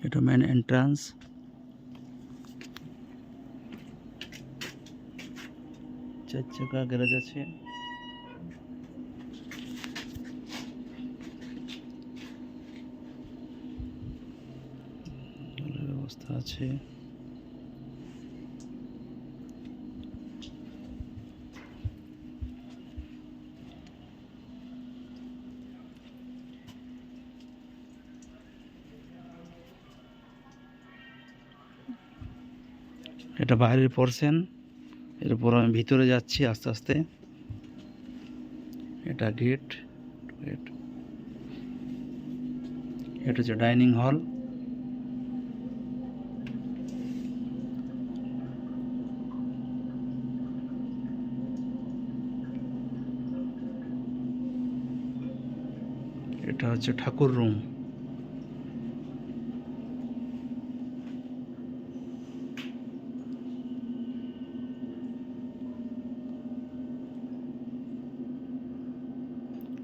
এটা main entrance. চার চাকা গ্যারেজ আছে। ব্যবস্থা আছে। এটা বাইরের পোরশন। এরপর আমি ভিতরে যাচ্ছি আস্তে আস্তে। এটা গেট। এটা হচ্ছে ডাইনিং হল। এটা হচ্ছে ঠাকুর রুম।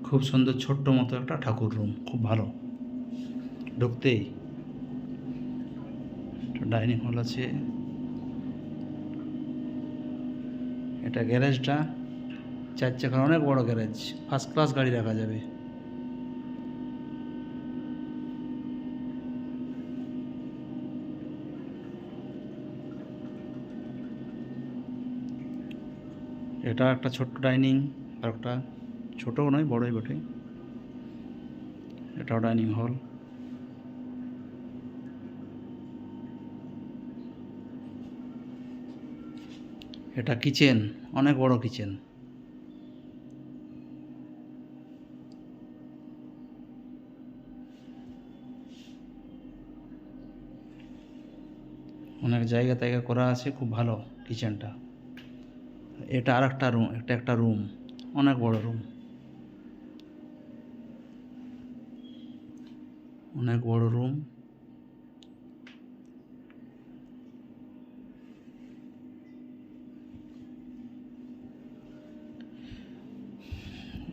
খুব সুন্দর ছোট্ট মতো একটা ঠাকুর রুম, খুব ভালো। ঢুকতেই ডাইনিং হল আছে। এটা গ্যারেজটা, চার চাকার অনেক বড় গ্যারেজ, ফার্স্ট ক্লাস গাড়ি রাখা যাবে। এটা একটা ছোট্ট ডাইনিং, আর একটা ছোটও নয়, বড়ই বটে। এটাও ডাইনিং হল। এটা কিচেন, অনেক বড় কিচেন। অনেক জায়গা টায়গা করা আছে, খুব ভালো কিচেনটা। এটা আর একটা রুম, একটা রুম, অনেক বড় রুম, অনেক বড় রুম।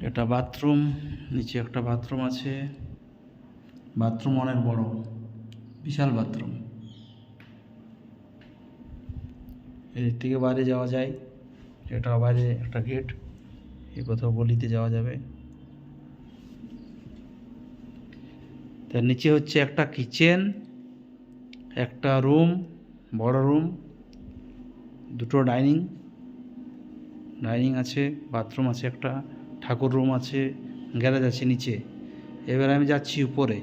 এটা বাথরুম, নিচে একটা বাথরুম আছে। বাথরুম অনেক বড়, বিশাল বাথরুম। এদিক থেকে বাইরে যাওয়া যায়। এটা বাইরে একটা গেট, এই কোথাও গলিতে যাওয়া যাবে। তার নিচে হচ্ছে একটা কিচেন, একটা রুম, বড় রুম, দুটো ডাইনিং আছে, বাথরুম আছে, একটা ঠাকুর রুম আছে, গ্যারেজ আছে নিচে। এবার আমি যাচ্ছি উপরে।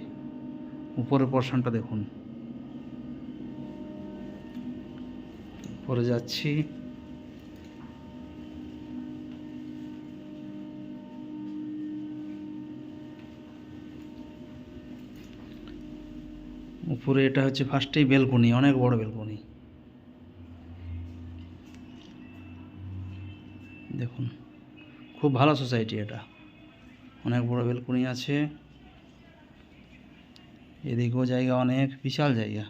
উপরের পোর্শনটা দেখুন। উপরে যাচ্ছি। উপরে এটা হচ্ছে ফার্স্টেই বেলকনি, অনেক বড় বেলকনি দেখুন। খুব ভালো সোসাইটি এটা, অনেক বড় বেলকনি আছে। এদিকেও জায়গা অনেক, বিশাল জায়গা।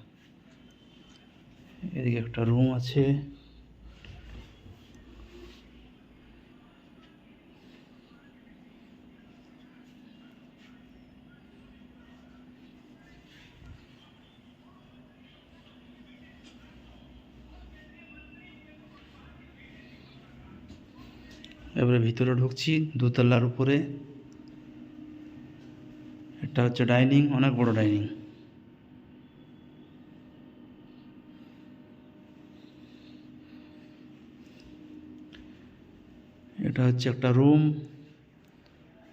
এদিকে একটা রুম আছে। এবারে ভিতরে ঢুকছি, দোতলার উপরে। এটা হচ্ছে ডাইনিং, অনেক বড় ডাইনিং। এটা হচ্ছে একটা রুম,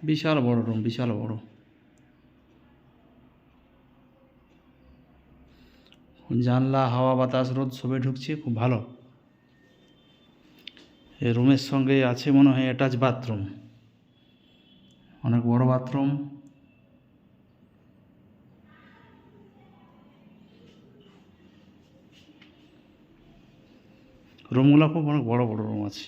বিশাল বড় রুম, বিশাল বড়। জানলা, হাওয়া বাতাস রোদ সবই ঢুকছে, খুব ভালো। এই রুমের সঙ্গে আছে মনে হয় অ্যাটাচ বাথরুম, অনেক বড় বাথরুম। রুমগুলো খুব অনেক বড় বড় রুম আছে।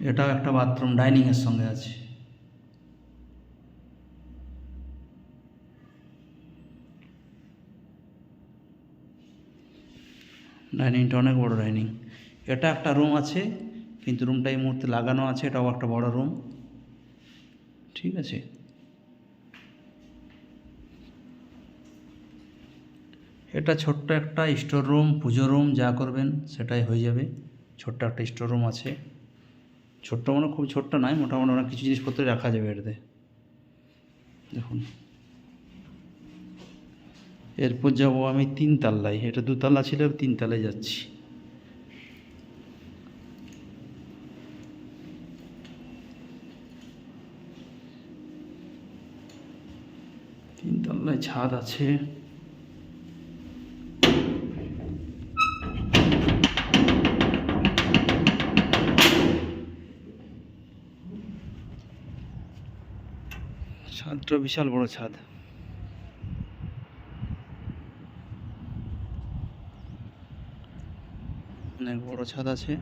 এটাও একটা বাথরুম, ডাইনিংয়ের সঙ্গে আছে। ডাইনিংটা অনেক বড় ডাইনিং। এটা একটা রুম আছে, কিন্তু রুমটা এই মুহূর্তে লাগানো আছে। এটাও একটা বড় রুম। ঠিক আছে। এটা ছোট্ট একটা স্টোর রুম, পুজো রুম, যা করবেন সেটাই হয়ে যাবে। ছোট্ট একটা স্টোর রুম আছে, ছোট্ট মানে খুব ছোট্ট নয়, মোটামুটি অনেক কিছু জিনিসপত্র রাখা যাবে এটাতে। দেখুন, এরপর যাব আমি 3 তলায়। এটা 2 তলা ছিল, 3 তলায় যাচ্ছি। তিন তলায় ছাদ আছে। ছাদটা বিশাল বড় ছাদ। অনেক বড় ছাদ আছে,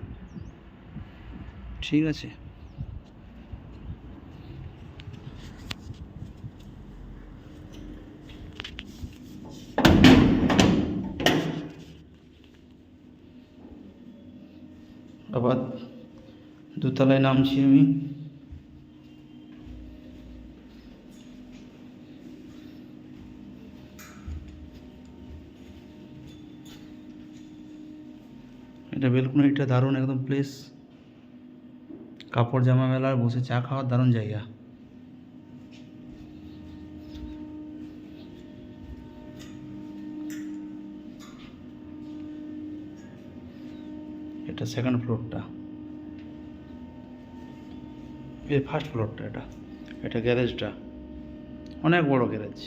ঠিক আছে। আবার 2 তলায় নামছি আমি। এটা বেলকুনিটা দারুণ একদম প্লেস, কাপড় জামা মেলার, বসে চা খাওয়ার দারুণ জায়গা। এটা সেকেন্ড ফ্লোরটা, এই ফার্স্ট ফ্লোরটা। এটা গ্যারেজটা, অনেক বড় গ্যারেজ।